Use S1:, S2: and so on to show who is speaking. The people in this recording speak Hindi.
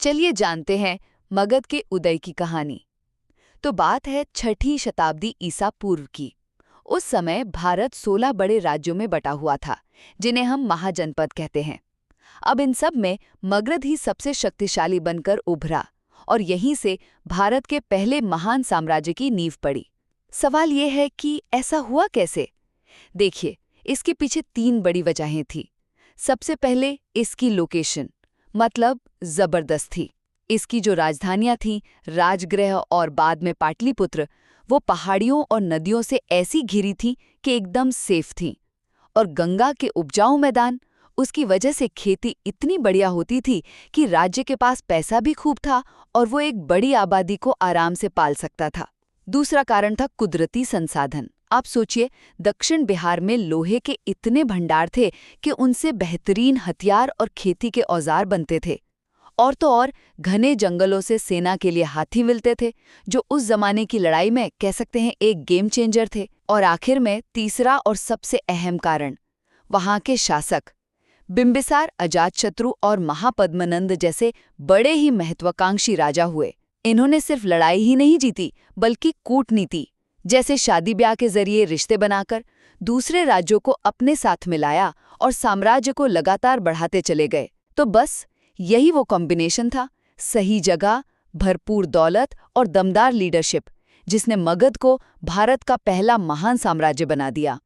S1: चलिए जानते हैं मगध के उदय की कहानी। तो बात है 6ठी शताब्दी ईसा पूर्व की। उस समय भारत 16 बड़े राज्यों में बटा हुआ था, जिन्हें हम महाजनपद कहते हैं। अब इन सब में मगध ही सबसे शक्तिशाली बनकर उभरा और यहीं से भारत के पहले महान साम्राज्य की नींव पड़ी। सवाल ये है कि ऐसा हुआ कैसे? देखिए, इसके पीछे 3 बड़ी वजहें थी। सबसे पहले इसकी लोकेशन, मतलब जबरदस्त थी। इसकी जो राजधानियां थीं, राजगृह और बाद में पाटलिपुत्र, वो पहाड़ियों और नदियों से ऐसी घिरी थीं कि एकदम सेफ थीं। और गंगा के उपजाऊ मैदान, उसकी वजह से खेती इतनी बढ़िया होती थी कि राज्य के पास पैसा भी खूब था और वो एक बड़ी आबादी को आराम से पाल सकता था। दूसरा कारण था कुदरती संसाधन। आप सोचिए, दक्षिण बिहार में लोहे के इतने भंडार थे कि उनसे बेहतरीन हथियार और खेती के औजार बनते थे। और तो और घने जंगलों से सेना के लिए हाथी मिलते थे, जो उस जमाने की लड़ाई में कह सकते हैं एक गेम चेंजर थे। और आखिर में तीसरा और सबसे अहम कारण, वहां के शासक बिंबिसार, अजातशत्रु और महापद्मनंद जैसे बड़े ही महत्वाकांक्षी राजा हुए। इन्होंने सिर्फ लड़ाई ही नहीं जीती, बल्कि कूटनीति जैसे शादी ब्याह के जरिए रिश्ते बनाकर दूसरे राज्यों को अपने साथ मिलाया और साम्राज्य को लगातार बढ़ाते चले गए। तो बस यही वो कॉम्बिनेशन था, सही जगह, भरपूर दौलत और दमदार लीडरशिप, जिसने मगध को भारत का पहला महान साम्राज्य बना दिया।